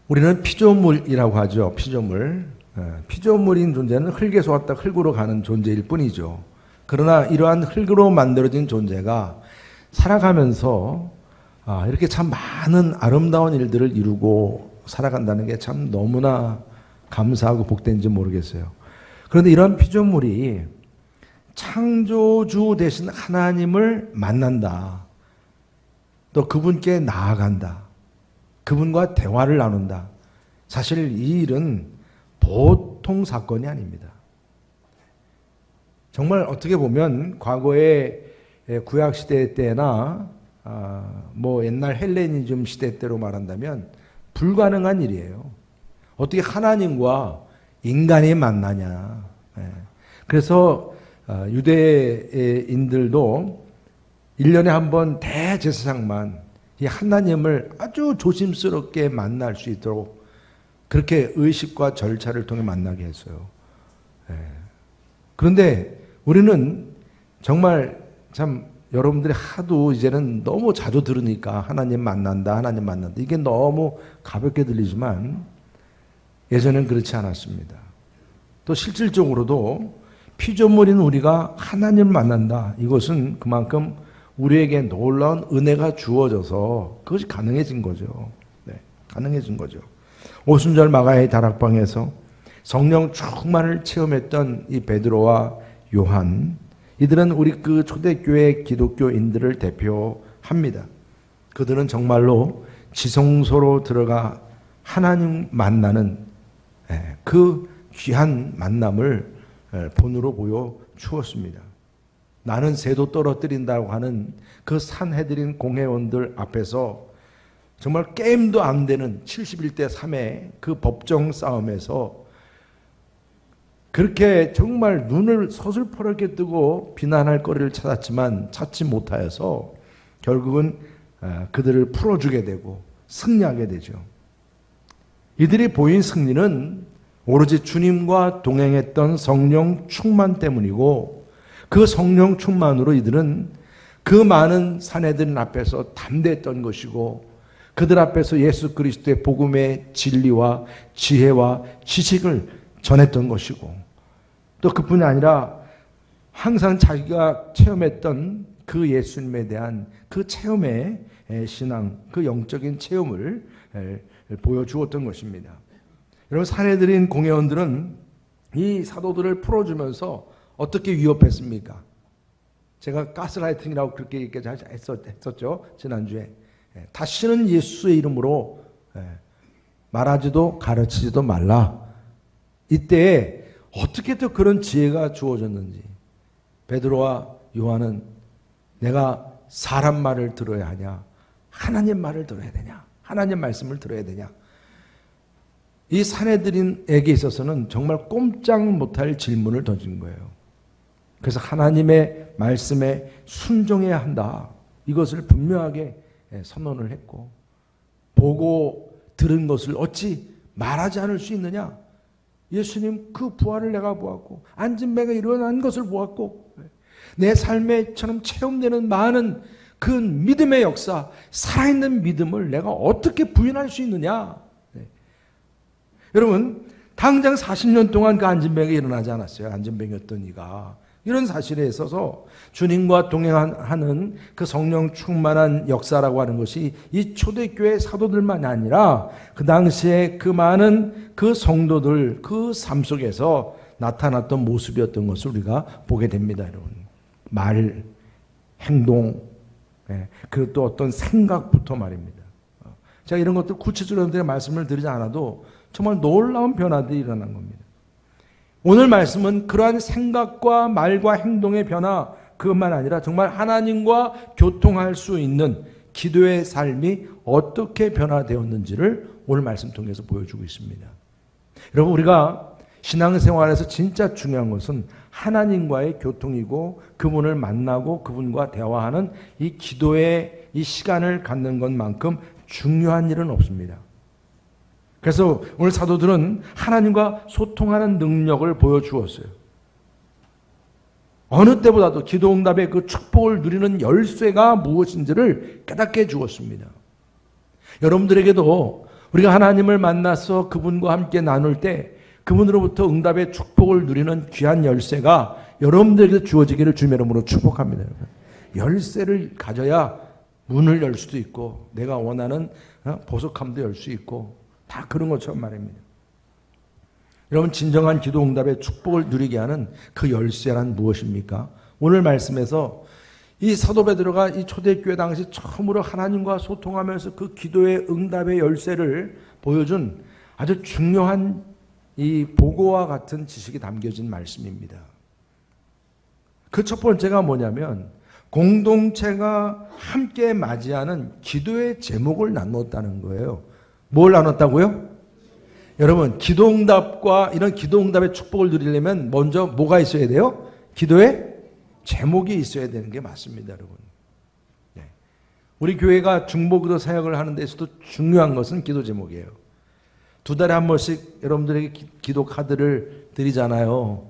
우리는 피조물이라고 하죠. 피조물. 피조물인 존재는 흙에서 왔다 흙으로 가는 존재일 뿐이죠. 그러나 이러한 흙으로 만들어진 존재가 살아가면서 이렇게 참 많은 아름다운 일들을 이루고 살아간다는 게 참 너무나 감사하고 복된지 모르겠어요. 그런데 이러한 피조물이 창조주 되신 하나님을 만난다. 또 그분께 나아간다. 그분과 대화를 나눈다. 사실 이 일은 보통 사건이 아닙니다. 정말 어떻게 보면 과거의 구약시대 때나 옛날 헬레니즘 시대 때로 말한다면 불가능한 일이에요. 어떻게 하나님과 인간이 만나냐. 그래서 유대인들도 1년에 한 번 대제사장만 이 하나님을 아주 조심스럽게 만날 수 있도록 그렇게 의식과 절차를 통해 만나게 했어요. 그런데 우리는 정말 참 여러분들이 하도 이제는 너무 자주 들으니까 하나님 만난다, 하나님 만난다. 이게 너무 가볍게 들리지만 예전엔 그렇지 않았습니다. 또 실질적으로도 피조물인 우리가 하나님을 만난다. 이것은 그만큼 우리에게 놀라운 은혜가 주어져서 그것이 가능해진 거죠. 가능해진 거죠. 오순절 마가의 다락방에서 성령 충만을 체험했던 이 베드로와 요한, 이들은 우리 그 초대교회 기독교인들을 대표합니다. 그들은 정말로 지성소로 들어가 하나님 만나는 그 귀한 만남을 본으로 보여 주었습니다. 나는 새도 떨어뜨린다고 하는 그 산헤드린 공회원들 앞에서 정말 게임도 안 되는 71대 3의 그 법정 싸움에서 그렇게 정말 눈을 서슬퍼렇게 뜨고 비난할 거리를 찾았지만 찾지 못하여서 결국은 그들을 풀어주게 되고 승리하게 되죠. 이들이 보인 승리는 오로지 주님과 동행했던 성령 충만 때문이고 그 성령 충만으로 이들은 그 많은 사내들 앞에서 담대했던 것이고 그들 앞에서 예수 그리스도의 복음의 진리와 지혜와 지식을 전했던 것이고 또 그뿐이 아니라 항상 자기가 체험했던 그 예수님에 대한 그 체험의 신앙, 그 영적인 체험을 보여주었던 것입니다. 여러분, 사내들인 공회원들은 이 사도들을 풀어주면서 어떻게 위협했습니까? 제가 가스라이팅이라고 그렇게 얘기까지 했었죠. 지난주에. 다시는 예수의 이름으로 말하지도 가르치지도 말라. 이때 어떻게 또 그런 지혜가 주어졌는지 베드로와 요한은 내가 사람 말을 들어야 하냐, 하나님 말을 들어야 되냐, 하나님 말씀을 들어야 되냐. 이 사내들인에게 있어서는 정말 꼼짝 못할 질문을 던진 거예요. 그래서 하나님의 말씀에 순종해야 한다. 이것을 분명하게 선언을 했고 보고 들은 것을 어찌 말하지 않을 수 있느냐. 예수님 그 부활을 내가 보았고 안진뱅이가 일어난 것을 보았고 내 삶에처럼 체험되는 많은 그 믿음의 역사, 살아있는 믿음을 내가 어떻게 부인할 수 있느냐. 여러분, 당장 40년 동안 그 안진뱅이가 일어나지 않았어요. 안진뱅이였던 이가. 이런 사실에 있어서 주님과 동행하는 그 성령 충만한 역사라고 하는 것이 이 초대교회 사도들만이 아니라 그 당시에 그 많은 그 성도들 그 삶 속에서 나타났던 모습이었던 것을 우리가 보게 됩니다. 여러분, 말, 행동, 그리고 또 어떤 생각부터 말입니다. 제가 이런 것들 구체적으로 말씀을 드리지 않아도 정말 놀라운 변화들이 일어난 겁니다. 오늘 말씀은 그러한 생각과 말과 행동의 변화, 그것만 아니라 정말 하나님과 교통할 수 있는 기도의 삶이 어떻게 변화되었는지를 오늘 말씀 통해서 보여주고 있습니다. 여러분, 우리가 신앙생활에서 진짜 중요한 것은 하나님과의 교통이고 그분을 만나고 그분과 대화하는 이 기도의 이 시간을 갖는 것만큼 중요한 일은 없습니다. 그래서 오늘 사도들은 하나님과 소통하는 능력을 보여주었어요. 어느 때보다도 기도응답의 그 축복을 누리는 열쇠가 무엇인지를 깨닫게 해주었습니다. 여러분들에게도 우리가 하나님을 만나서 그분과 함께 나눌 때 그분으로부터 응답의 축복을 누리는 귀한 열쇠가 여러분들에게 주어지기를 주님의 이름으로 축복합니다. 열쇠를 가져야 문을 열 수도 있고 내가 원하는 보석함도 열 수 있고 다 그런 것처럼 말입니다. 여러분, 진정한 기도 응답의 축복을 누리게 하는 그 열쇠란 무엇입니까? 오늘 말씀에서 이 사도 베드로가 이 초대교회 당시 처음으로 하나님과 소통하면서 그 기도의 응답의 열쇠를 보여준 아주 중요한 이 보고와 같은 지식이 담겨진 말씀입니다. 그 첫 번째가 뭐냐면 공동체가 함께 맞이하는 기도의 제목을 나눴다는 거예요. 뭘 나눴다고요? 여러분, 기도응답과 이런 기도응답의 축복을 누리려면 먼저 뭐가 있어야 돼요? 기도의 제목이 있어야 되는 게 맞습니다, 여러분. 네. 우리 교회가 중보기도 사역을 하는 데서도 중요한 것은 기도 제목이에요. 2달에 한 번씩 여러분들에게 기도 카드를 드리잖아요.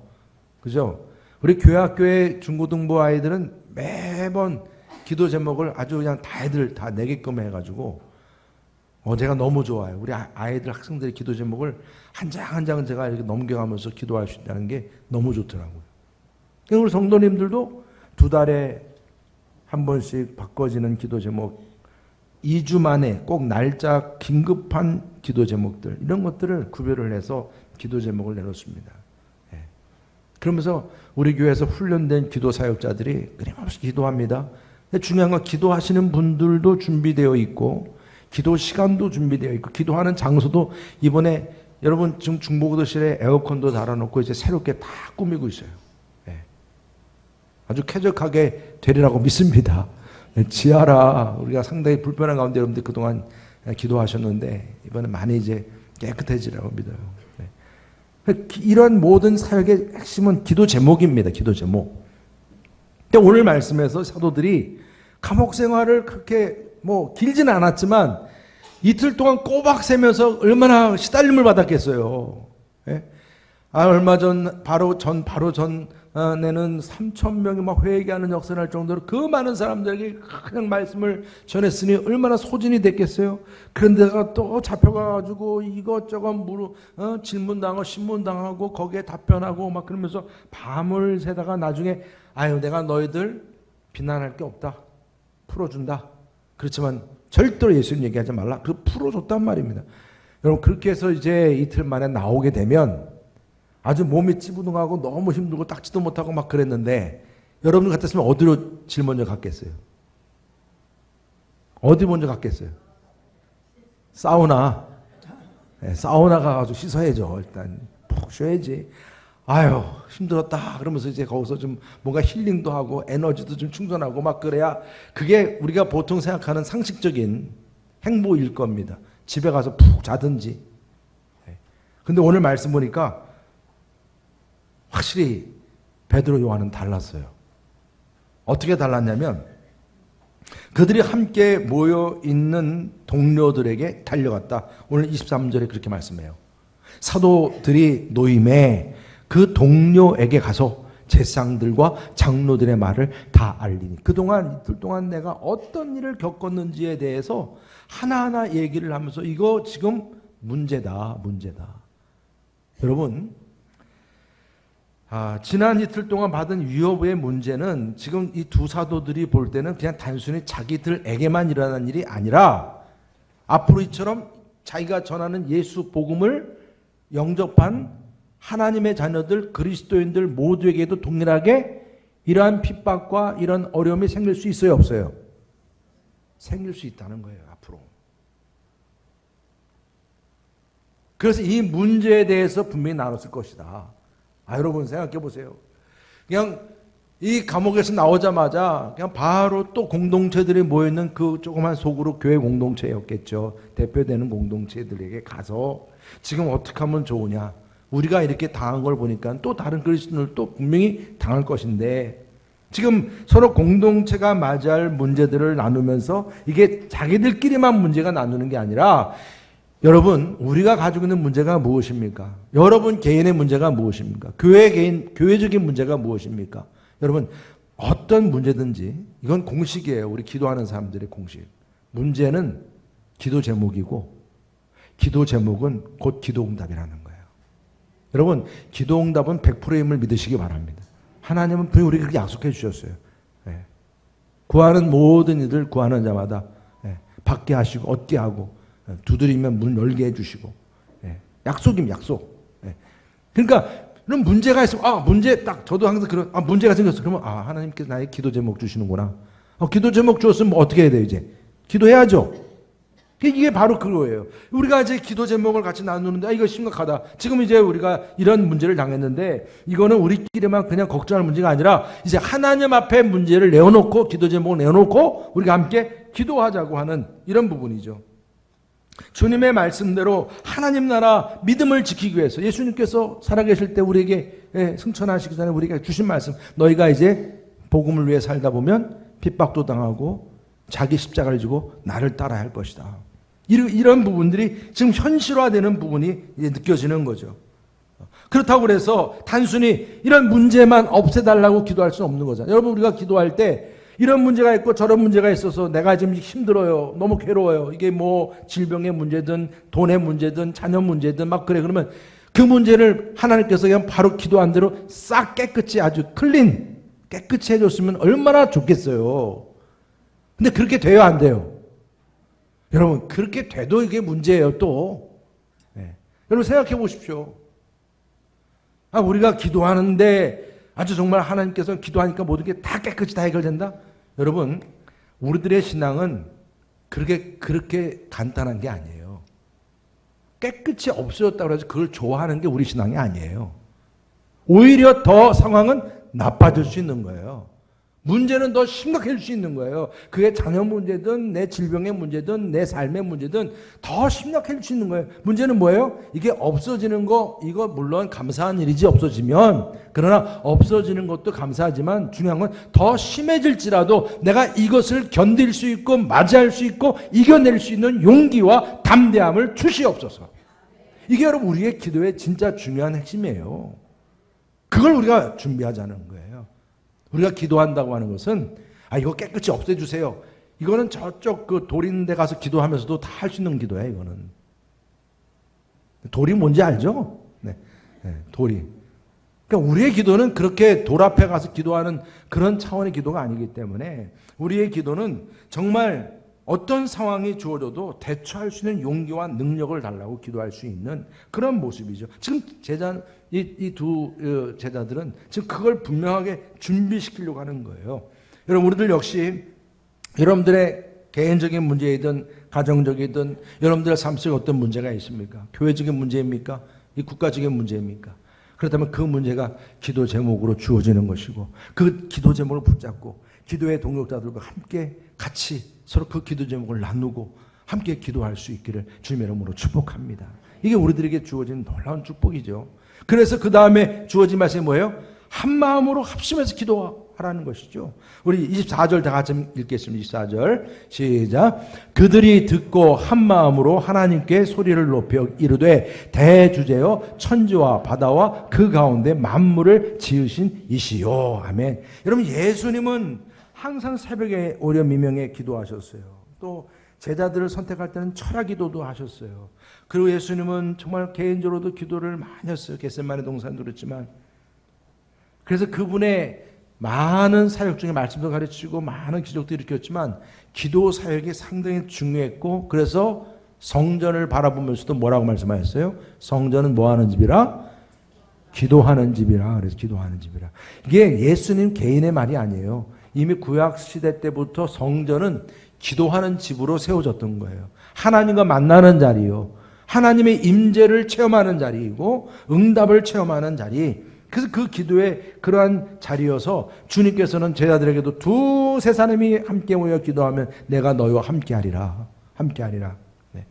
그죠? 우리 교회 학교의 중고등부 아이들은 매번 기도 제목을 아주 그냥 다들 다 내게끔 해가지고 제가 너무 좋아요. 우리 아이들 학생들의 기도 제목을 한 장 한 장은 제가 이렇게 넘겨가면서 기도할 수 있다는 게 너무 좋더라고요. 우리 성도님들도 2달에 한 번씩 바꿔지는 기도 제목, 2주 만에 꼭 날짜 긴급한 기도 제목들, 이런 것들을 구별을 해서 기도 제목을 내놓습니다. 예. 그러면서 우리 교회에서 훈련된 기도 사역자들이 끊임없이 기도합니다. 중요한 건 기도하시는 분들도 준비되어 있고 기도 시간도 준비되어 있고 기도하는 장소도 이번에 여러분 지금 중보기도실에 에어컨도 달아놓고 이제 새롭게 다 꾸미고 있어요. 네. 아주 쾌적하게 되리라고 믿습니다. 네, 지하라 우리가 상당히 불편한 가운데 여러분들 그동안 기도하셨는데 이번에 많이 이제 깨끗해지라고 믿어요. 네. 이런 모든 사역의 핵심은 기도 제목입니다. 기도 제목. 근데 오늘 말씀에서 사도들이 감옥 생활을 그렇게 길지는 않았지만 이틀 동안 꼬박 새면서 얼마나 시달림을 받았겠어요. 예? 얼마 전 바로 전에는 3,000명이 막 회개하는 역사를 할 정도로 그 많은 사람들에게 그냥 말씀을 전했으니 얼마나 소진이 됐겠어요. 그런데가 또 잡혀가가지고 이것저것 질문당하고 신문당하고 거기에 답변하고 막 그러면서 밤을 새다가 나중에 내가 너희들 비난할 게 없다. 풀어준다. 그렇지만 절대로 예수님 얘기하지 말라. 그 풀어줬단 말입니다. 여러분 그렇게 해서 이제 이틀 만에 나오게 되면 아주 몸이 찌부둥하고 너무 힘들고 닦지도 못하고 막 그랬는데 여러분 같았으면 어디로 제일 먼저 갔겠어요? 어디 먼저 갔겠어요? 사우나. 네, 사우나 가가지고 씻어야죠. 일단 푹 쉬어야지. 아유 힘들었다 그러면서 이제 거기서 좀 뭔가 힐링도 하고 에너지도 좀 충전하고 막 그래야 그게 우리가 보통 생각하는 상식적인 행보일 겁니다. 집에 가서 푹 자든지. 근데 오늘 말씀 보니까 확실히 베드로 요한은 달랐어요. 어떻게 달랐냐면 그들이 함께 모여 있는 동료들에게 달려갔다. 오늘 23절에 그렇게 말씀해요. 사도들이 노임에 그 동료에게 가서 제사장들과 장로들의 말을 다 알리니 그동안 이틀 동안 내가 어떤 일을 겪었는지에 대해서 하나하나 얘기를 하면서 이거 지금 문제다. 여러분 지난 이틀 동안 받은 위협의 문제는 지금 이 두 사도들이 볼 때는 그냥 단순히 자기들에게만 일어난 일이 아니라 앞으로 이처럼 자기가 전하는 예수 복음을 영접한 하나님의 자녀들 그리스도인들 모두에게도 동일하게 이러한 핍박과 이런 어려움이 생길 수 있어요, 없어요? 생길 수 있다는 거예요, 앞으로. 그래서 이 문제에 대해서 분명히 나눴을 것이다. 여러분 생각해 보세요. 그냥 이 감옥에서 나오자마자 그냥 바로 또 공동체들이 모여있는 그 조그만 소그룹 교회 공동체였겠죠. 대표되는 공동체들에게 가서 지금 어떻게 하면 좋으냐. 우리가 이렇게 당한 걸 보니까 또 다른 그리스도인들도 분명히 당할 것인데 지금 서로 공동체가 맞이할 문제들을 나누면서 이게 자기들끼리만 문제가 나누는 게 아니라 여러분 우리가 가지고 있는 문제가 무엇입니까? 여러분 개인의 문제가 무엇입니까? 교회적인 문제가 무엇입니까? 여러분 어떤 문제든지 이건 공식이에요. 우리 기도하는 사람들의 공식. 문제는 기도 제목이고 기도 제목은 곧 기도응답이라는 거예요. 여러분, 기도응답은 100%임을 믿으시기 바랍니다. 하나님은 분명히 우리에게 그렇게 약속해 주셨어요. 예. 구하는 모든 이들 구하는 자마다 받게 하시고 얻게 하고 두드리면 문 열게 해주시고 약속입니다. 약속. 그러니까 그런 문제가 있으면 문제 딱 저도 항상 그런 문제가 생겼어. 그러면 하나님께서 나의 기도 제목 주시는구나. 기도 제목 주었으면 뭐 어떻게 해야 돼요? 이제 기도해야죠. 이게 바로 그거예요. 우리가 이제 기도 제목을 같이 나누는데 이거 심각하다. 지금 이제 우리가 이런 문제를 당했는데 이거는 우리끼리만 그냥 걱정할 문제가 아니라 이제 하나님 앞에 문제를 내어놓고 기도 제목을 내어놓고 우리가 함께 기도하자고 하는 이런 부분이죠. 주님의 말씀대로 하나님 나라 믿음을 지키기 위해서 예수님께서 살아계실 때 우리에게 승천하시기 전에 우리에게 주신 말씀, 너희가 이제 복음을 위해 살다 보면 핍박도 당하고 자기 십자가를 지고 나를 따라야 할 것이다. 이런 부분들이 지금 현실화되는 부분이 이제 느껴지는 거죠. 그렇다고 그래서 단순히 이런 문제만 없애달라고 기도할 수는 없는 거잖아요. 여러분, 우리가 기도할 때 이런 문제가 있고 저런 문제가 있어서 내가 지금 힘들어요. 너무 괴로워요. 이게 뭐 질병의 문제든 돈의 문제든 자녀 문제든 막 그래. 그러면 그 문제를 하나님께서 그냥 바로 기도한 대로 싹 깨끗이 아주 깨끗이 해줬으면 얼마나 좋겠어요. 근데 그렇게 돼요, 안 돼요? 여러분, 그렇게 돼도 이게 문제예요, 또. 여러분, 생각해 보십시오. 우리가 기도하는데 아주 정말 하나님께서 기도하니까 모든 게 다 깨끗이 다 해결된다? 여러분, 우리들의 신앙은 그렇게 간단한 게 아니에요. 깨끗이 없어졌다고 해서 그걸 좋아하는 게 우리 신앙이 아니에요. 오히려 더 상황은 나빠질 수 있는 거예요. 문제는 더 심각해질 수 있는 거예요. 그게 자녀 문제든 내 질병의 문제든 내 삶의 문제든 더 심각해질 수 있는 거예요. 문제는 뭐예요? 이게 없어지는 거, 이거 물론 감사한 일이지 없어지면. 그러나 없어지는 것도 감사하지만 중요한 건 더 심해질지라도 내가 이것을 견딜 수 있고 맞이할 수 있고 이겨낼 수 있는 용기와 담대함을 주시옵소서. 이게 여러분 우리의 기도의 진짜 중요한 핵심이에요. 그걸 우리가 준비하자는 거예요. 우리가 기도한다고 하는 것은 이거 깨끗이 없애주세요. 이거는 저쪽 그 돌 있는 데 가서 기도하면서도 다 할 수 있는 기도예요. 이거는. 돌이 뭔지 알죠? 네, 돌이. 그러니까 우리의 기도는 그렇게 돌 앞에 가서 기도하는 그런 차원의 기도가 아니기 때문에 우리의 기도는 정말 어떤 상황이 주어져도 대처할 수 있는 용기와 능력을 달라고 기도할 수 있는 그런 모습이죠. 지금 이 두 제자들은 지금 그걸 분명하게 준비시키려고 하는 거예요. 여러분, 우리들 역시 여러분들의 개인적인 문제이든 가정적이든 여러분들의 삶 속에 어떤 문제가 있습니까? 교회적인 문제입니까? 이 국가적인 문제입니까? 그렇다면 그 문제가 기도 제목으로 주어지는 것이고 그 기도 제목을 붙잡고 기도의 동역자들과 함께 같이 서로 그 기도 제목을 나누고 함께 기도할 수 있기를 주님의 이름으로 축복합니다. 이게 우리들에게 주어진 놀라운 축복이죠. 그래서 그 다음에 주어진 말씀이 뭐예요? 한 마음으로 합심해서 기도하라는 것이죠. 우리 24절 다 같이 읽겠습니다. 24절 시작. 그들이 듣고 한 마음으로 하나님께 소리를 높여 이르되 대주제여 천지와 바다와 그 가운데 만물을 지으신 이시요. 아멘. 여러분, 예수님은 항상 새벽에 오려 미명에 기도하셨어요. 또 제자들을 선택할 때는 철학 기도도 하셨어요. 그리고 예수님은 정말 개인적으로도 기도를 많이 했어요. 겟세마네 동산도 그렇지만. 그래서 그분의 많은 사역 중에 말씀도 가르치고 많은 기적도 일으켰지만 기도 사역이 상당히 중요했고 그래서 성전을 바라보면서도 뭐라고 말씀하셨어요? 성전은 뭐하는 집이라? 기도하는 집이라. 그래서 기도하는 집이라. 이게 예수님 개인의 말이 아니에요. 이미 구약 시대 때부터 성전은 기도하는 집으로 세워졌던 거예요. 하나님과 만나는 자리요. 하나님의 임재를 체험하는 자리이고 응답을 체험하는 자리. 그래서 그 기도의 그러한 자리여서 주님께서는 제자들에게도 두세 사람이 함께 모여 기도하면 내가 너희와 함께하리라. 함께하리라. 네.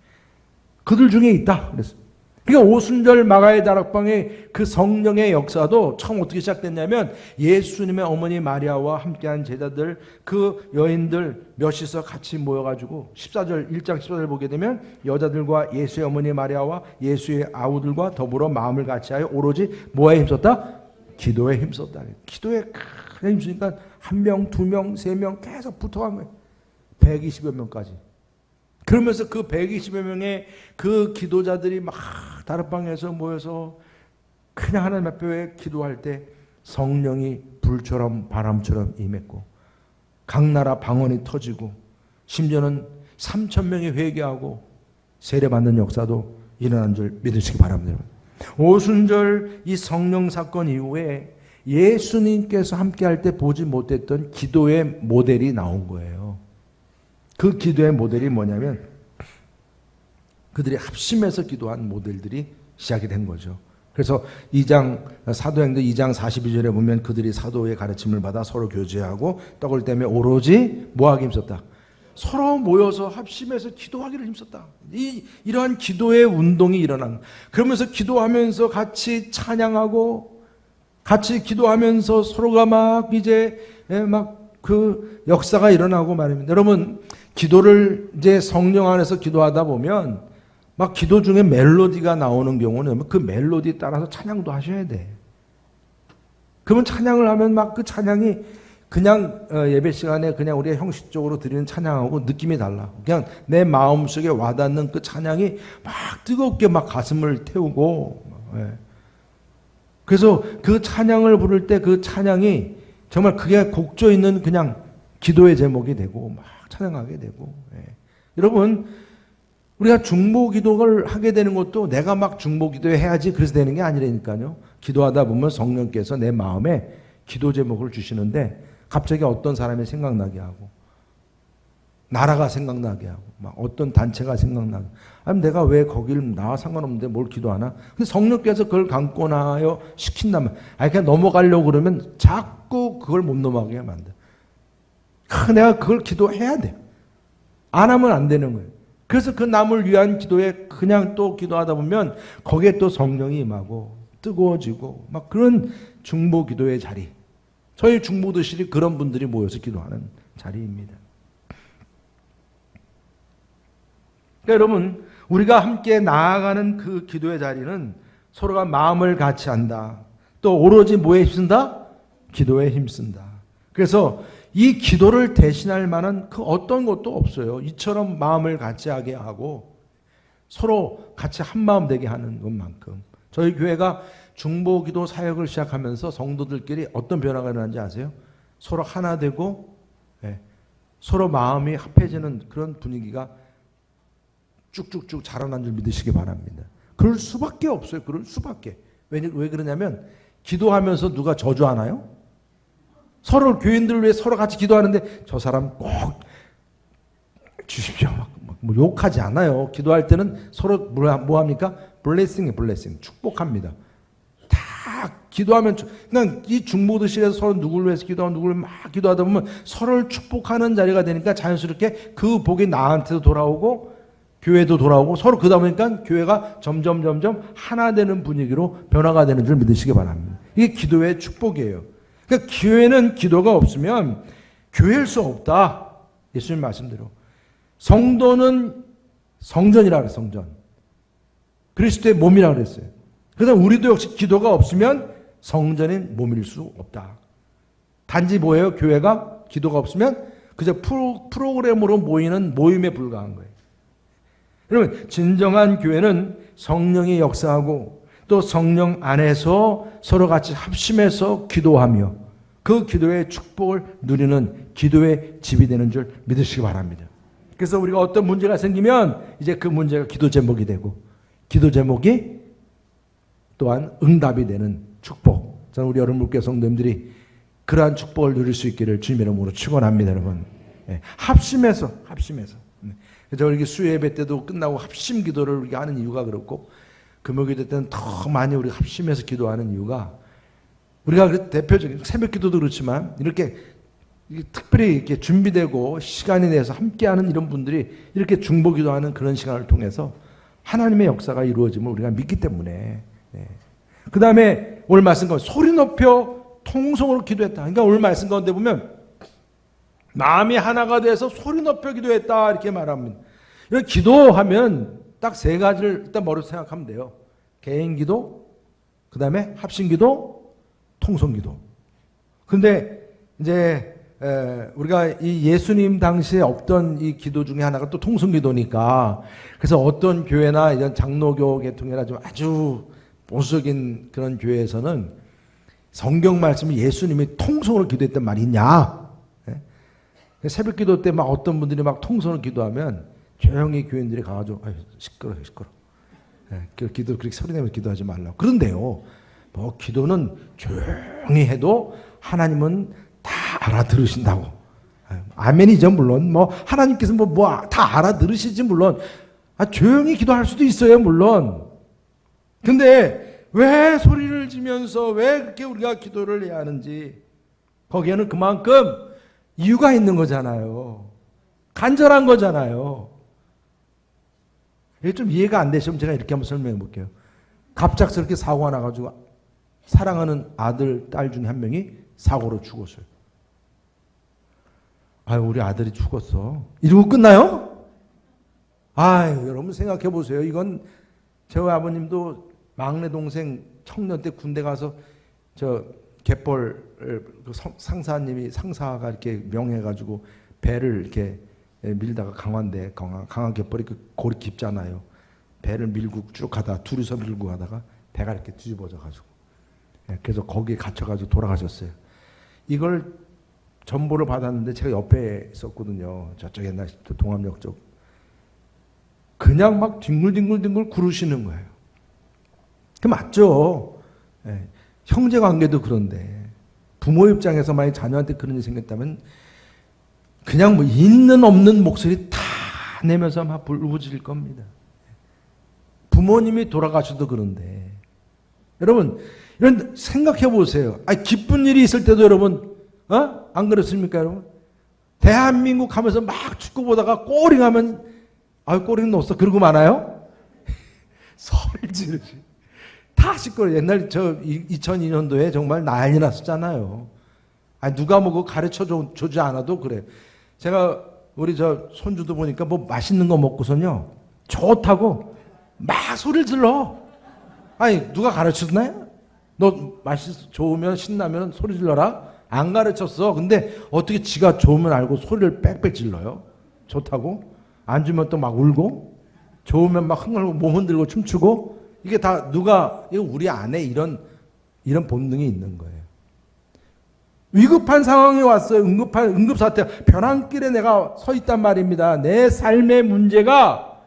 그들 중에 있다. 그래서 그러니까 오순절 마가의 다락방의 그 성령의 역사도 처음 어떻게 시작됐냐면 예수님의 어머니 마리아와 함께한 제자들 그 여인들 몇이서 같이 모여가지고 1장 14절 보게 되면 여자들과 예수의 어머니 마리아와 예수의 아우들과 더불어 마음을 같이하여 오로지 뭐에 힘썼다? 기도에 힘썼다. 기도에 크게 힘쓰니까 1명, 2명, 3명 계속 붙어간 거예요. 120여 명까지. 그러면서 그 120여 명의 그 기도자들이 막 다락방에서 모여서 그냥 하나님 앞에 기도할 때 성령이 불처럼 바람처럼 임했고 각 나라 방언이 터지고 심지어는 3,000명이 회개하고 세례받는 역사도 일어난 줄 믿으시기 바랍니다. 오순절 이 성령 사건 이후에 예수님께서 함께할 때 보지 못했던 기도의 모델이 나온 거예요. 그 기도의 모델이 뭐냐면 그들이 합심해서 기도한 모델들이 시작이 된 거죠. 그래서 사도행전 2장 42절에 보면 그들이 사도의 가르침을 받아 서로 교제하고 떡을 떼며 오로지 뭐하기 힘썼다? 서로 모여서 합심해서 기도하기를 힘썼다. 이러한 기도의 운동이 일어난. 그러면서 기도하면서 같이 찬양하고 같이 기도하면서 서로가 막 이제 그 역사가 일어나고 말입니다. 여러분, 기도를 이제 성령 안에서 기도하다 보면 막 기도 중에 멜로디가 나오는 경우는 그 멜로디 따라서 찬양도 하셔야 돼. 그러면 찬양을 하면 막 그 찬양이 그냥 예배 시간에 그냥 우리가 형식적으로 드리는 찬양하고 느낌이 달라. 그냥 내 마음속에 와닿는 그 찬양이 막 뜨겁게 막 가슴을 태우고. 그래서 그 찬양을 부를 때 그 찬양이 정말 그게 곡조 있는 그냥 기도의 제목이 되고 막 찬양하게 되고. 여러분, 우리가 중보 기도를 하게 되는 것도 내가 막 중보 기도해 해야지 그래서 되는 게 아니라니까요. 기도하다 보면 성령께서 내 마음에 기도 제목을 주시는데 갑자기 어떤 사람이 생각나게 하고 나라가 생각나게 하고 막 어떤 단체가 생각나게 아니 내가 왜 거기를 나와 상관없는데 뭘 기도하나? 근데 성령께서 그걸 강권하여 시킨다면 그냥 넘어가려고 그러면 자꾸 그걸 못 넘어가게 만들어. 내가 그걸 기도해야 돼. 안 하면 안 되는 거예요. 그래서 그 남을 위한 기도에 그냥 또 기도하다 보면 거기에 또 성령이 임하고 뜨거워지고 막 그런 중보 기도의 자리. 저희 중보도실이 그런 분들이 모여서 기도하는 자리입니다. 그러니까 여러분, 우리가 함께 나아가는 그 기도의 자리는 서로가 마음을 같이 한다. 또 오로지 뭐에 힘쓴다? 기도에 힘쓴다. 그래서 이 기도를 대신할 만한 그 어떤 것도 없어요. 이처럼 마음을 같이 하게 하고 서로 같이 한마음 되게 하는 것만큼. 저희 교회가 중보기도 사역을 시작하면서 성도들끼리 어떤 변화가 일어난지 아세요? 서로 하나 되고 서로 마음이 합해지는 그런 분위기가 쭉쭉쭉 자라난 줄 믿으시기 바랍니다. 그럴 수밖에 없어요. 그럴 수밖에. 왜 그러냐면 기도하면서 누가 저주하나요? 서로 교인들을 위해 서로 같이 기도하는데 저 사람 꼭 주십시오. 뭐 욕하지 않아요. 기도할 때는 서로 뭐 합니까? 블레싱이에요. 블레싱. 축복합니다. 다 기도하면 그냥 이 중보도실에서 서로 누구를 위해서 기도하고 누구를 막 기도하다 보면 서로를 축복하는 자리가 되니까 자연스럽게 그 복이 나한테도 돌아오고 교회도 돌아오고 서로 그러다 보니까 교회가 점점 하나 되는 분위기로 변화가 되는 줄 믿으시기 바랍니다. 이게 기도의 축복이에요. 그러니까 교회는 기도가 없으면 교회일 수 없다. 예수님 말씀대로. 성도는 성전이라 그래요. 성전. 그리스도의 몸이라 그랬어요. 그래서 우리도 역시 기도가 없으면 성전인 몸일 수 없다. 단지 뭐예요? 교회가 기도가 없으면 그저 프로그램으로 모이는 모임에 불과한 거예요. 여러분, 진정한 교회는 성령이 역사하고 또 성령 안에서 서로 같이 합심해서 기도하며 그 기도의 축복을 누리는 기도의 집이 되는 줄 믿으시기 바랍니다. 그래서 우리가 어떤 문제가 생기면 이제 그 문제가 기도 제목이 되고 기도 제목이 또한 응답이 되는 축복. 저는 우리 여러분께 성도님들이 그러한 축복을 누릴 수 있기를 주님 이름으로 축원합니다, 여러분. 합심해서. 그래서 우리 수요예배 때도 끝나고 합심 기도를 우리가 하는 이유가 그렇고 금요기도 때는 더 많이 우리가 합심해서 기도하는 이유가 우리가 대표적인 새벽 기도도 그렇지만 이렇게 특별히 이렇게 준비되고 시간이 내서 함께하는 이런 분들이 이렇게 중보 기도하는 그런 시간을 통해서 하나님의 역사가 이루어짐을 우리가 믿기 때문에. 그 다음에 오늘 말씀 가운데 소리 높여 통성으로 기도했다. 그러니까 오늘 말씀 가운데 보면 마음이 하나가 돼서 소리 높여 기도했다 이렇게 말합니다. 이렇게 기도하면 딱 세 가지를 일단 머리로 생각하면 돼요. 개인 기도, 그 다음에 합심 기도, 통성 기도. 근데 이제 우리가 이 예수님 당시에 없던 이 기도 중에 하나가 또 통성기도니까, 그래서 어떤 교회나 이런 장로교 계통이나 좀 아주 보수적인 그런 교회에서는 성경 말씀이 예수님이 통성으로 기도했단 말이 있냐? 새벽 기도 때 막 어떤 분들이 막 통성으로 기도하면 조용히 교인들이 가가지고 시끄러워. 기도 그렇게 소리내면서 기도하지 말라고. 그런데요, 뭐 기도는 조용히 해도 하나님은 다 알아들으신다고. 아멘이죠. 물론 뭐 하나님께서 뭐 다 알아들으시지 물론. 조용히 기도할 수도 있어요. 물론. 근데 왜 소리를 지면서 왜 그렇게 우리가 기도를 해야 하는지, 거기에는 그만큼 이유가 있는 거잖아요. 간절한 거잖아요. 이게 좀 이해가 안 되시면 제가 이렇게 한번 설명해 볼게요. 갑작스럽게 사고가 나가지고 사랑하는 아들, 딸 중에 한 명이 사고로 죽었어요. 우리 아들이 죽었어. 이러고 끝나요? 여러분 생각해 보세요. 이건 저희 아버님도 막내 동생 청년 때 군대 가서 갯벌 상사가 이렇게 명해가지고 배를 이렇게 밀다가 강한 갯벌이 그 골이 깊잖아요. 배를 밀고 쭉 가다가 둘이서 밀고 가다가 배가 이렇게 뒤집어져가지고, 그래서 거기에 갇혀가지고 돌아가셨어요. 이걸 전보를 받았는데 제가 옆에 있었거든요. 저쪽 옛날 동암역 쪽. 그냥 막 뒹굴뒹굴 구르시는 거예요. 그 맞죠? 형제 관계도 그런데 부모 입장에서 만약 자녀한테 그런 일이 생겼다면 그냥 뭐 있는 없는 목소리 다 내면서 막 울부짖을 겁니다. 부모님이 돌아가셔도 그런데, 여러분 이런 생각해 보세요. 기쁜 일이 있을 때도 여러분 안 그렇습니까? 여러분 대한민국 하면서 막 축구 보다가 골이 가면 골이 넣었어 그러고 말아요. 소리를 지르지. 다 시끄러워. 옛날 2002년도에 정말 난리 났었잖아요. 누가 뭐 가르쳐 주지 않아도 그래. 제가 우리 손주도 보니까 뭐 맛있는 거 먹고선요 좋다고 막 소리를 질러. 누가 가르쳤나요? 너 좋으면 신나면 소리 질러라. 안 가르쳤어. 근데 어떻게 지가 좋으면 알고 소리를 빽빽 질러요? 좋다고? 안 주면 또 막 울고, 좋으면 막 흥얼고 몸 흔들고 춤추고. 이게 다 이거 우리 안에 이런 본능이 있는 거예요. 위급한 상황이 왔어요. 응급사태. 벼랑길에 내가 서 있단 말입니다. 내 삶의 문제가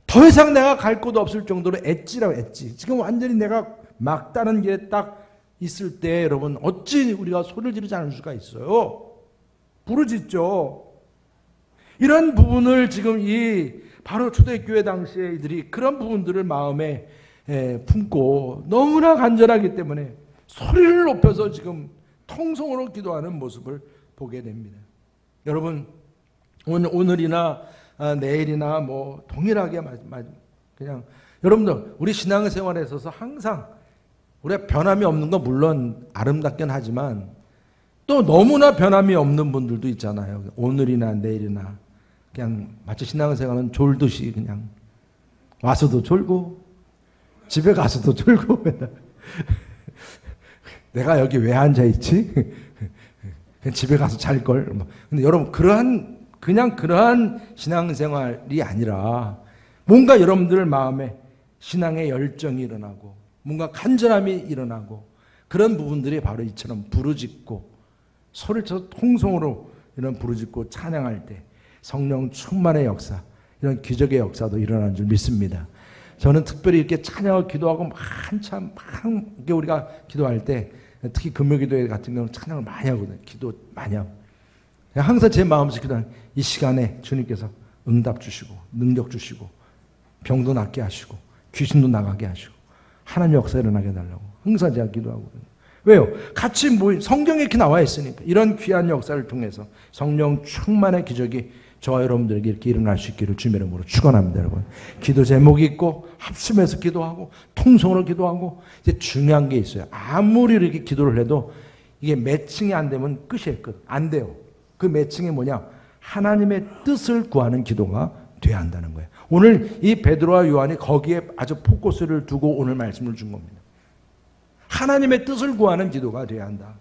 더 이상 내가 갈 곳 없을 정도로 엣지. 지금 완전히 내가 막다른 길에 딱 있을 때 여러분 어찌 우리가 소리를 지르지 않을 수가 있어요? 부르짖죠. 이런 부분을 지금 바로 초대교회 당시에 이들이 그런 부분들을 마음에 품고 너무나 간절하기 때문에 소리를 높여서 지금 통성으로 기도하는 모습을 보게 됩니다. 여러분 오늘이나 내일이나 뭐 동일하게 그냥 여러분들 우리 신앙생활에 있어서 항상 우리가 변함이 없는 건 물론 아름답긴 하지만 또 너무나 변함이 없는 분들도 있잖아요. 오늘이나 내일이나 그냥 마치 신앙생활은 졸듯이 그냥 와서도 졸고 집에 가서도 졸고 내가 여기 왜 앉아있지? 그냥 집에 가서 잘걸. 근데 여러분 그러한 신앙생활이 아니라 뭔가 여러분들 마음에 신앙의 열정이 일어나고 뭔가 간절함이 일어나고 그런 부분들이 바로 이처럼 부르짖고 소리를 쳐서 통성으로 이런 부르짖고 찬양할 때 성령 충만의 역사, 이런 기적의 역사도 일어나는 줄 믿습니다. 저는 특별히 이렇게 찬양을 기도하고 한참 우리가 기도할 때 특히 금요기도회 같은 경우는 찬양을 많이 하거든요. 기도 많이 하고 항상 제 마음속에 기도하는 이 시간에 주님께서 응답 주시고 능력 주시고 병도 낫게 하시고 귀신도 나가게 하시고 하나님의 역사 일어나게 해달라고 항상 제가 기도하고 왜요? 같이 성경에 이렇게 나와 있으니까 이런 귀한 역사를 통해서 성령 충만의 기적이 저와 여러분들에게 이렇게 일어날 수 있기를 주님의 이름으로 축원합니다. 여러분 기도 제목이 있고 합심해서 기도하고 통성으로 기도하고 이제 중요한 게 있어요. 아무리 이렇게 기도를 해도 이게 매칭이 안 되면 끝이에요. 끝. 안 돼요. 그 매칭이 뭐냐? 하나님의 뜻을 구하는 기도가 돼야 한다는 거예요. 오늘 이 베드로와 요한이 거기에 아주 포커스를 두고 오늘 말씀을 준 겁니다. 하나님의 뜻을 구하는 기도가 돼야 한다.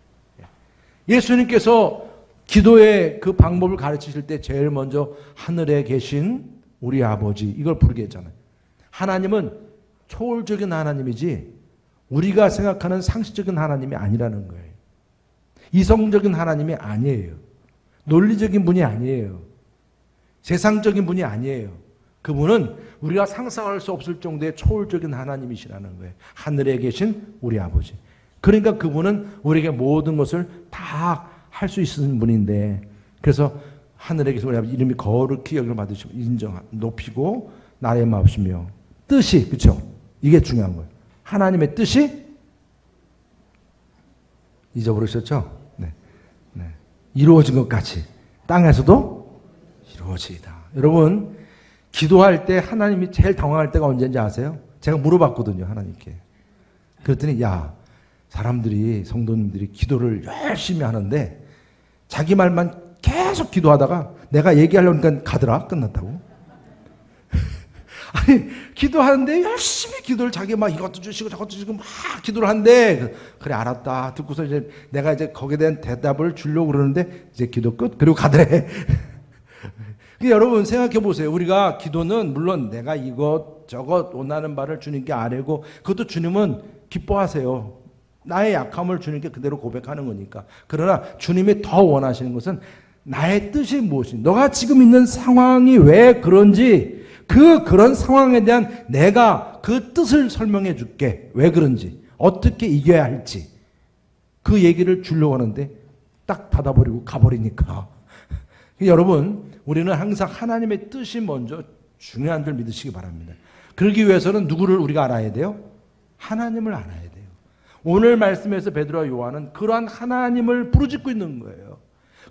예수님께서 기도의 그 방법을 가르치실 때 제일 먼저 하늘에 계신 우리 아버지 이걸 부르게 했잖아요. 하나님은 초월적인 하나님이지 우리가 생각하는 상식적인 하나님이 아니라는 거예요. 이성적인 하나님이 아니에요. 논리적인 분이 아니에요. 세상적인 분이 아니에요. 그분은 우리가 상상할 수 없을 정도의 초월적인 하나님이시라는 거예요. 하늘에 계신 우리 아버지. 그러니까 그분은 우리에게 모든 것을 다 할 수 있는 분인데, 그래서 하늘에 계신 우리 아버지 이름이 거룩히 여김을 받으시고 높이고 나라의 마옵시며 뜻이, 그렇죠? 이게 중요한 거예요. 하나님의 뜻이 잊어버리셨죠? 네. 이루어진 것 같이 땅에서도 이루어지이다. 여러분, 기도할 때 하나님이 제일 당황할 때가 언제인지 아세요? 제가 물어봤거든요, 하나님께. 그랬더니 사람들이, 성도님들이 기도를 열심히 하는데 자기 말만 계속 기도하다가 내가 얘기하려니까 가더라. 끝났다고. 아니, 기도하는데 열심히 기도를 자기 막 이것도 주시고 저것도 주시고 막 기도를 하는데, 그래 알았다 듣고서 이제 내가 이제 거기에 대한 대답을 주려고 그러는데 이제 기도 끝. 그리고 가더래. 여러분 생각해 보세요. 우리가 기도는 물론 내가 이것 저것 원하는 바를 주님께 아뢰고, 그것도 주님은 기뻐하세요. 나의 약함을 주님께 그대로 고백하는 거니까. 그러나 주님이 더 원하시는 것은 나의 뜻이 무엇인지, 너가 지금 있는 상황이 왜 그런지, 그런 상황에 대한 내가 그 뜻을 설명해 줄게. 왜 그런지, 어떻게 이겨야 할지, 그 얘기를 주려고 하는데 딱 받아버리고 가버리니까. 여러분, 우리는 항상 하나님의 뜻이 먼저 중요한 줄 믿으시기 바랍니다. 그러기 위해서는 누구를 우리가 알아야 돼요? 하나님을 알아야 돼요. 오늘 말씀에서 베드로와 요한은 그러한 하나님을 부르짖고 있는 거예요.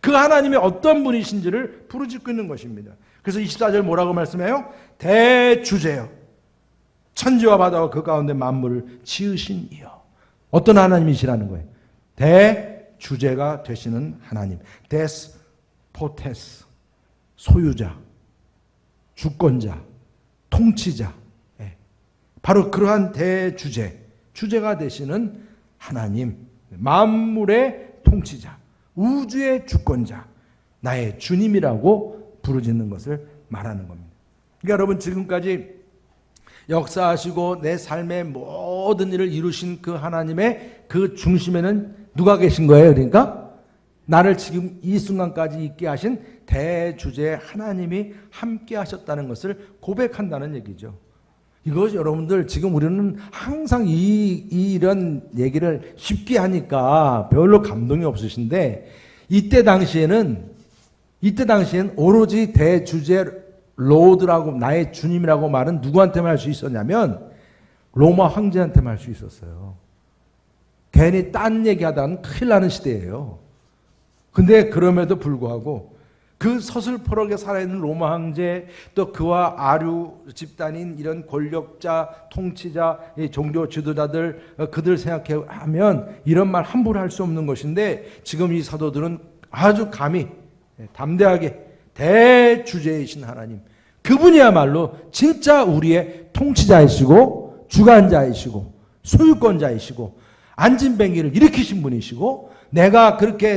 그 하나님이 어떤 분이신지를 부르짖고 있는 것입니다. 그래서 24절 뭐라고 말씀해요? 대주제여 천지와 바다와 그 가운데 만물을 지으신 이여. 어떤 하나님이시라는 거예요? 대주제가 되시는 하나님. 데스포테스, 소유자, 주권자, 통치자. 바로 그러한 대주제, 주제가 되시는 하나님, 만물의 통치자, 우주의 주권자, 나의 주님이라고 부르짖는 것을 말하는 겁니다. 그러니까 여러분, 지금까지 역사하시고 내 삶의 모든 일을 이루신 그 하나님의 그 중심에는 누가 계신 거예요? 그러니까 나를 지금 이 순간까지 있게 하신 대주제 하나님이 함께 하셨다는 것을 고백한다는 얘기죠. 이거 여러분들, 지금 우리는 항상 이런 얘기를 쉽게 하니까 별로 감동이 없으신데, 이때 당시에는 오로지 대주제 로드라고, 나의 주님이라고 말은 누구한테만 할 수 있었냐면 로마 황제한테만 할 수 있었어요. 괜히 딴 얘기하다는 큰일 나는 시대예요. 근데 그럼에도 불구하고 그 서슬퍼렇게 살아있는 로마 황제, 또 그와 아류 집단인 이런 권력자, 통치자, 종교 지도자들, 그들 생각하면 이런 말 함부로 할 수 없는 것인데, 지금 이 사도들은 아주 감히 담대하게 대주제이신 하나님, 그분이야말로 진짜 우리의 통치자이시고 주관자이시고 소유권자이시고 안진뱅이를 일으키신 분이시고, 내가 그렇게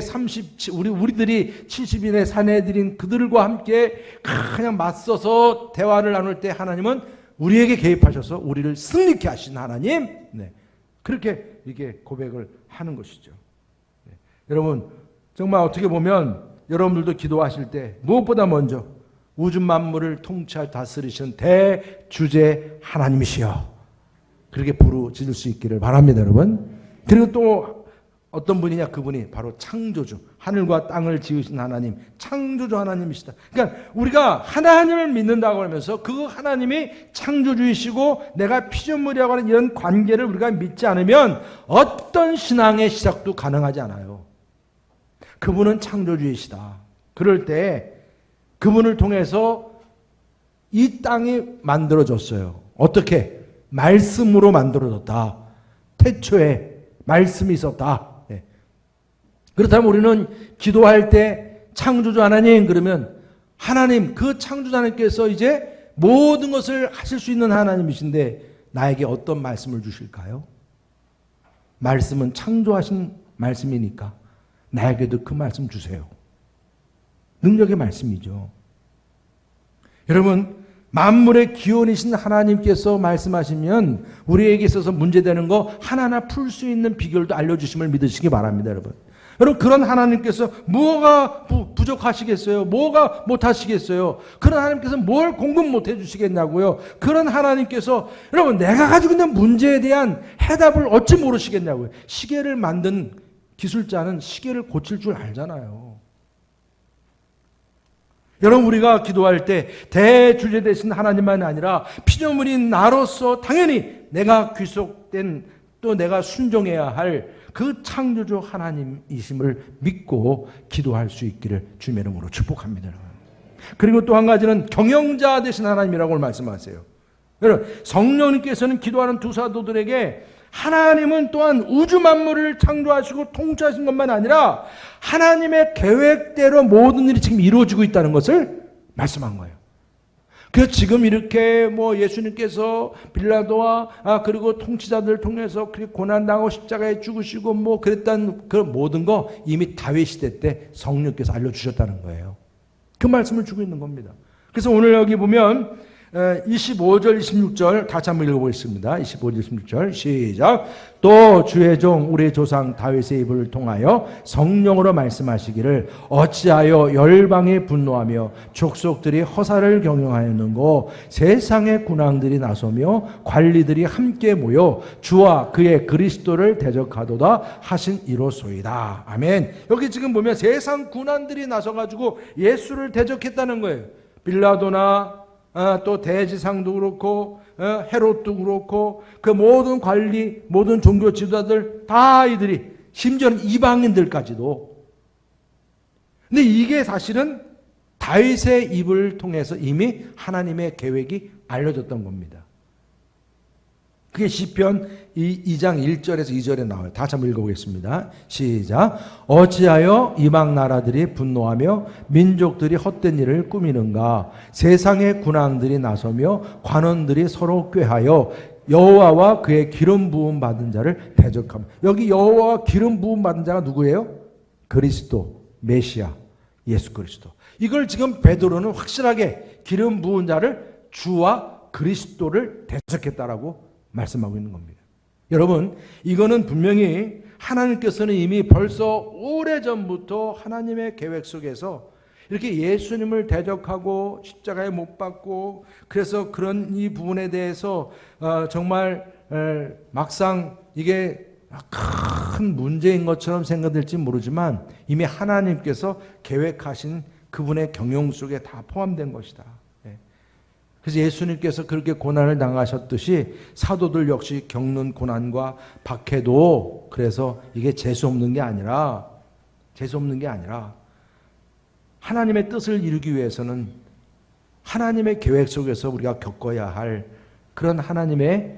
우리들이 70인의 사내들인 그들과 함께 그냥 맞서서 대화를 나눌 때 하나님은 우리에게 개입하셔서 우리를 승리케 하신 하나님, 그렇게 이렇게 고백을 하는 것이죠. 여러분, 정말 어떻게 보면 여러분들도 기도하실 때 무엇보다 먼저 우주 만물을 통치하여 다스리시는 대주제 하나님이시여, 그렇게 부르짖을 수 있기를 바랍니다, 여러분. 그리고 또 어떤 분이냐? 그분이 바로 창조주, 하늘과 땅을 지으신 하나님, 창조주 하나님이시다. 그러니까 우리가 하나님을 믿는다고 하면서 그 하나님이 창조주이시고 내가 피조물이라고 하는 이런 관계를 우리가 믿지 않으면 어떤 신앙의 시작도 가능하지 않아요. 그분은 창조주이시다. 그럴 때 그분을 통해서 이 땅이 만들어졌어요. 어떻게? 말씀으로 만들어졌다. 태초에 말씀이 있었다. 그렇다면 우리는 기도할 때 창조주 하나님 그러면, 하나님, 그 창조주 하나님께서 이제 모든 것을 하실 수 있는 하나님이신데 나에게 어떤 말씀을 주실까요? 말씀은 창조하신 말씀이니까 나에게도 그 말씀 주세요. 능력의 말씀이죠. 여러분, 만물의 기원이신 하나님께서 말씀하시면 우리에게 있어서 문제되는 거 하나하나 풀 수 있는 비결도 알려주심을 믿으시기 바랍니다, 여러분. 여러분, 그런 하나님께서 뭐가 부족하시겠어요? 뭐가 못하시겠어요? 그런 하나님께서 뭘 공급 못해 주시겠냐고요? 그런 하나님께서 여러분, 내가 가지고 있는 문제에 대한 해답을 어찌 모르시겠냐고요? 시계를 만든 기술자는 시계를 고칠 줄 알잖아요. 여러분, 우리가 기도할 때 대주제 되신 하나님만이 아니라 피조물인 나로서 당연히 내가 귀속된, 또 내가 순종해야 할 그 창조주 하나님이심을 믿고 기도할 수 있기를 주님의 이름으로 축복합니다. 그리고 또 한 가지는 경영자 되신 하나님이라고 말씀하세요. 여러분, 성령님께서는 기도하는 두 사도들에게 하나님은 또한 우주 만물을 창조하시고 통치하신 것만 아니라 하나님의 계획대로 모든 일이 지금 이루어지고 있다는 것을 말씀한 거예요. 그래서 지금 이렇게 예수님께서 빌라도와 그리고 통치자들을 통해서 그렇게 고난당하고 십자가에 죽으시고 그랬다는 그 모든 거 이미 다윗 시대 때 성령께서 알려주셨다는 거예요. 그 말씀을 주고 있는 겁니다. 그래서 오늘 여기 보면 25절 26절 다시 한번 읽어보겠습니다. 25절 26절 시작. 또 주의 종 우리 조상 다윗의 입을 통하여 성령으로 말씀하시기를 어찌하여 열방이 분노하며 족속들이 허사를 경영하였는고 세상의 군왕들이 나서며 관리들이 함께 모여 주와 그의 그리스도를 대적하도다 하신 이로소이다. 아멘. 여기 지금 보면 세상 군왕들이 나서가지고 예수를 대적했다는 거예요. 빌라도나 또 대지상도 그렇고 헤롯도 그렇고 그 모든 관리, 모든 종교 지도자들 다 이들이, 심지어는 이방인들까지도. 근데 이게 사실은 다윗의 입을 통해서 이미 하나님의 계획이 알려졌던 겁니다. 그게 시편 2장 1절에서 2절에 나와요. 다시 한번 읽어보겠습니다. 시작. 어찌하여 이방 나라들이 분노하며 민족들이 헛된 일을 꾸미는가? 세상의 군왕들이 나서며 관원들이 서로 꾀하여 여호와와 그의 기름 부음 받은 자를 대적하며. 여기 여호와와 기름 부음 받은 자가 누구예요? 그리스도, 메시아, 예수 그리스도. 이걸 지금 베드로는 확실하게 기름 부은 자를 주와 그리스도를 대적했다라고 말씀하고 있는 겁니다. 여러분, 이거는 분명히 하나님께서는 이미 벌써 오래전부터 하나님의 계획 속에서 이렇게 예수님을 대적하고 십자가에 못 박고, 그래서 그런 이 부분에 대해서 정말 막상 이게 큰 문제인 것처럼 생각될지 모르지만 이미 하나님께서 계획하신 그분의 경영 속에 다 포함된 것이다. 그래서 예수님께서 그렇게 고난을 당하셨듯이 사도들 역시 겪는 고난과 박해도, 그래서 이게 재수없는 게 아니라 하나님의 뜻을 이루기 위해서는 하나님의 계획 속에서 우리가 겪어야 할 그런 하나님의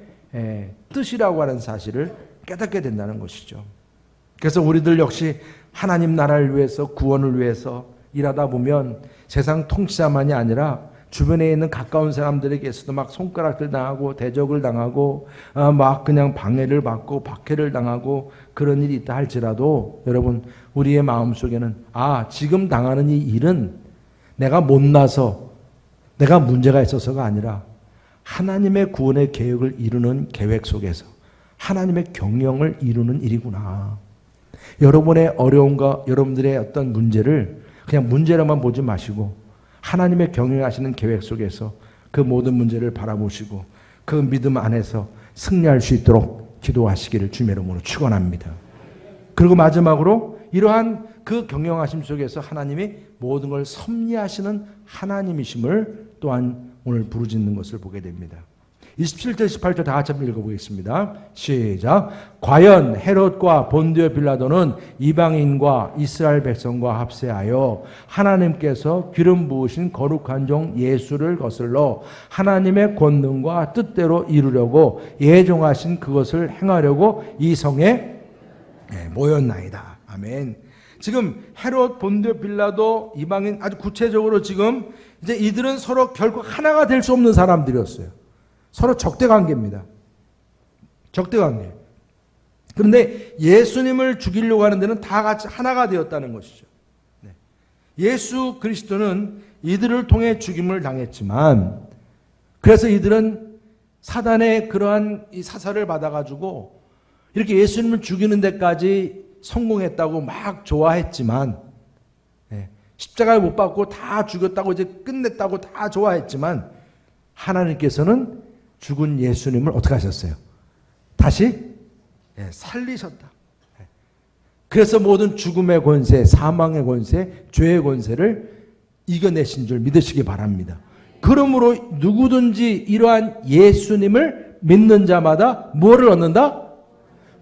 뜻이라고 하는 사실을 깨닫게 된다는 것이죠. 그래서 우리들 역시 하나님 나라를 위해서, 구원을 위해서 일하다 보면 세상 통치자만이 아니라 주변에 있는 가까운 사람들에게서도 막 손가락질 당하고 대적을 당하고 막 그냥 방해를 받고 박해를 당하고 그런 일이 있다 할지라도, 여러분, 우리의 마음속에는 지금 당하는 이 일은 내가 못나서 내가 문제가 있어서가 아니라 하나님의 구원의 계획을 이루는 계획 속에서 하나님의 경영을 이루는 일이구나. 여러분의 어려움과 여러분들의 어떤 문제를 그냥 문제로만 보지 마시고 하나님의 경영하시는 계획 속에서 그 모든 문제를 바라보시고 그 믿음 안에서 승리할 수 있도록 기도하시기를 주님의 이름으로 축원합니다. 그리고 마지막으로 이러한 그 경영하심 속에서 하나님이 모든 걸 섭리하시는 하나님이심을 또한 오늘 부르짖는 것을 보게 됩니다. 27절 18절 다 같이 한번 읽어보겠습니다. 시작. 과연 헤롯과 본디오 빌라도는 이방인과 이스라엘 백성과 합세하여 하나님께서 기름 부으신 거룩한 종 예수를 거슬러 하나님의 권능과 뜻대로 이루려고 예정하신 그것을 행하려고 이 성에 모였나이다. 아멘. 지금 헤롯, 본디오 빌라도, 이방인, 아주 구체적으로 지금 이제 이들은 서로 결코 하나가 될 수 없는 사람들이었어요. 서로 적대관계입니다. 적대관계. 그런데 예수님을 죽이려고 하는 데는 다 같이 하나가 되었다는 것이죠. 예수 그리스도는 이들을 통해 죽임을 당했지만, 그래서 이들은 사단의 그러한 이 사살을 받아가지고 이렇게 예수님을 죽이는 데까지 성공했다고 막 좋아했지만, 십자가를 못 박고 다 죽였다고 이제 끝냈다고 다 좋아했지만, 하나님께서는 죽은 예수님을 어떻게 하셨어요? 다시 살리셨다. 그래서 모든 죽음의 권세, 사망의 권세, 죄의 권세를 이겨내신 줄 믿으시기 바랍니다. 그러므로 누구든지 이러한 예수님을 믿는 자마다 뭐를 얻는다?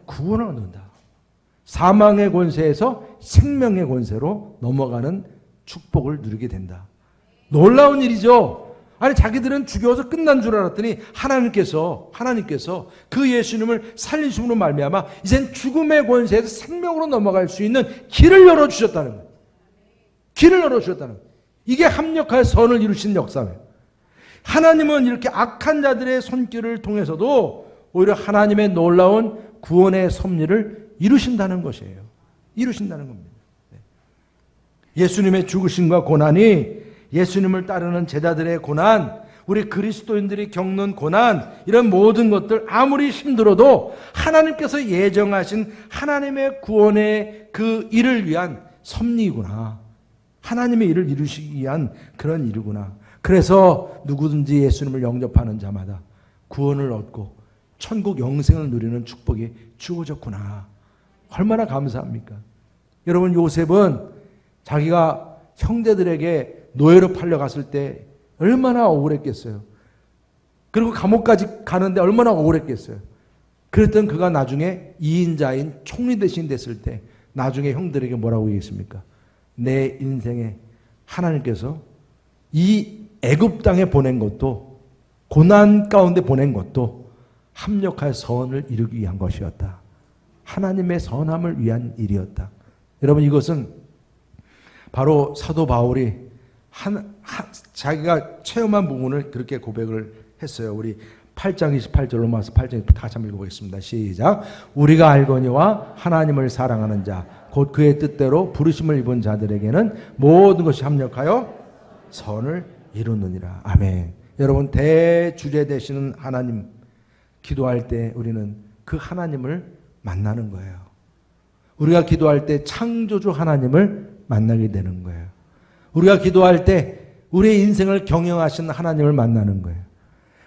구원을 얻는다. 사망의 권세에서 생명의 권세로 넘어가는 축복을 누리게 된다. 놀라운 일이죠. 아니, 자기들은 죽여서 끝난 줄 알았더니 하나님께서 그 예수님을 살리심으로 말미암아 이젠 죽음의 권세에서 생명으로 넘어갈 수 있는 길을 열어주셨다는 거예요. 길을 열어주셨다는 거예요. 이게 합력하여 선을 이루신 역사예요. 하나님은 이렇게 악한 자들의 손길을 통해서도 오히려 하나님의 놀라운 구원의 섭리를 이루신다는 것이에요. 이루신다는 겁니다. 예수님의 죽으심과 고난이, 예수님을 따르는 제자들의 고난, 우리 그리스도인들이 겪는 고난, 이런 모든 것들 아무리 힘들어도 하나님께서 예정하신 하나님의 구원의 그 일을 위한 섭리이구나. 하나님의 일을 이루시기 위한 그런 일이구나. 그래서 누구든지 예수님을 영접하는 자마다 구원을 얻고 천국 영생을 누리는 축복이 주어졌구나. 얼마나 감사합니까? 여러분, 요셉은 자기가 형제들에게 노예로 팔려갔을 때 얼마나 억울했겠어요. 그리고 감옥까지 가는데 얼마나 억울했겠어요. 그랬던 그가 나중에 2인자인 총리 대신 됐을 때 나중에 형들에게 뭐라고 얘기했습니까? 내 인생에 하나님께서 이 애굽 땅에 보낸 것도, 고난 가운데 보낸 것도 합력할 선을 이루기 위한 것이었다. 하나님의 선함을 위한 일이었다. 여러분, 이것은 바로 사도 바울이 자기가 체험한 부분을 그렇게 고백을 했어요. 우리 8장 28절 로마서 8장 다 같이 한번 읽어보겠습니다. 시작. 우리가 알거니와 하나님을 사랑하는 자 곧 그의 뜻대로 부르심을 입은 자들에게는 모든 것이 합력하여 선을 이루느니라. 아멘. 여러분, 대주제 되시는 하나님, 기도할 때 우리는 그 하나님을 만나는 거예요. 우리가 기도할 때 창조주 하나님을 만나게 되는 거예요. 우리가 기도할 때 우리의 인생을 경영하시는 하나님을 만나는 거예요.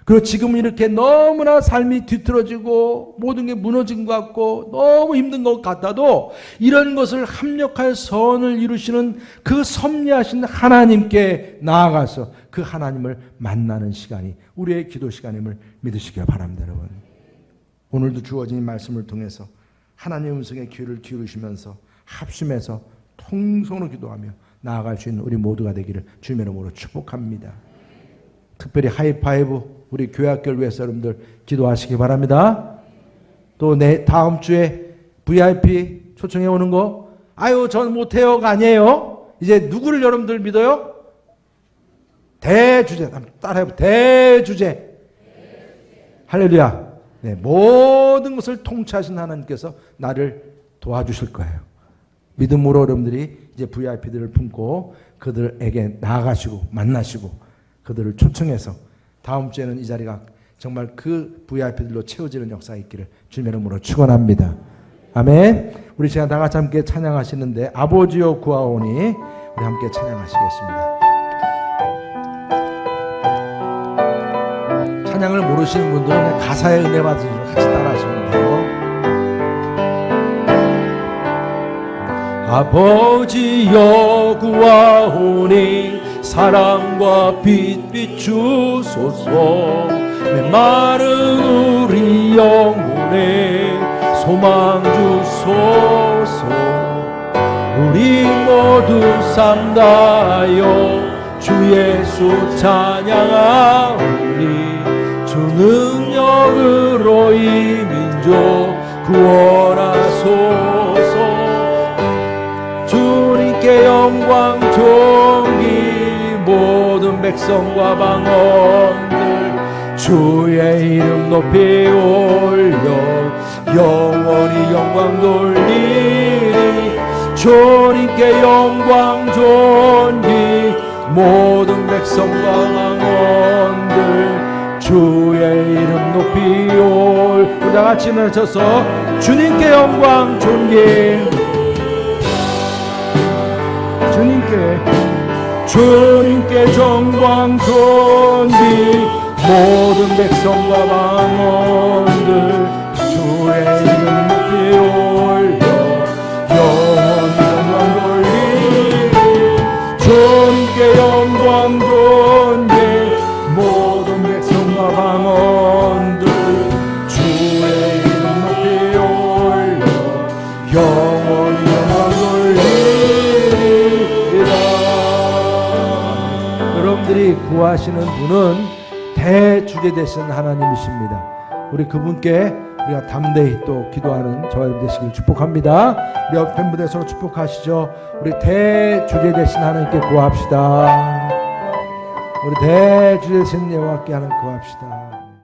그리고 지금 이렇게 너무나 삶이 뒤틀어지고 모든 게 무너진 것 같고 너무 힘든 것 같아도 이런 것을 합력할 선을 이루시는 그 섭리하신 하나님께 나아가서 그 하나님을 만나는 시간이 우리의 기도 시간임을 믿으시기 바랍니다. 여러분, 오늘도 주어진 말씀을 통해서 하나님의 음성에 귀를 기울이시면서 합심해서 통성으로 기도하며 나아갈 수 있는 우리 모두가 되기를 주님의 이름으로 축복합니다. 특별히 하이파이브 우리 교회학교를 위해서 여러분들 기도하시기 바랍니다. 또 다음 주에 VIP 초청해 오는 거, 아유 전 못해요가 아니에요. 이제 누구를 여러분들 믿어요? 대주제, 따라해보. 대주제. 할렐루야. 네, 모든 것을 통치하신 하나님께서 나를 도와주실 거예요. 믿음으로 여러분들이 이제 VIP들을 품고 그들에게 나아가시고 만나시고 그들을 초청해서 다음 주에는 이 자리가 정말 그 VIP들로 채워지는 역사가 있기를 주님의 이름으로 축원합니다. 아멘. 우리 시간 다 같이 함께 찬양하시는데 아버지여 구하오니 우리 함께 찬양하시겠습니다. 찬양을 모르시는 분들은 그냥 가사에 은혜 받으시고 같이 따라하시면 돼요. 아버지여 구하오니 사랑과 빛 비추소서. 메마른 우리 영혼에 소망 주소서. 우리 모두 삶 다하여 주 예수 찬양하오니 주 능력으로 이 민족 구원하소서. 주님께 영광 존귀 모든 백성과 방언들 주의 이름 높이 올려 영원히 영광 돌리리. 주님께 영광 존귀 모든 백성과 왕원들 주의 이름 높이 올. 우리 다같이 나서서 주님께 영광 존귀 주님께 영광 존귀 모든 백성과 왕원들 주의 이름 높이 올려 영원 돌리리. 주님께 영광 존귀 모든 백성과 왕원들 주의 이름 높이 올려 영원 돌리리라. 여러분들이 구하시는 분은 대주제 되신 하나님이십니다. 우리 그분께 우리가 담대히 또 기도하는 저와 되시길 축복합니다. 우리 옆 팬분들 서로 축복하시죠. 우리 대주제 되신 하나님께 구합시다. 우리 대주제 되신 여호와께 하나님 구합시다.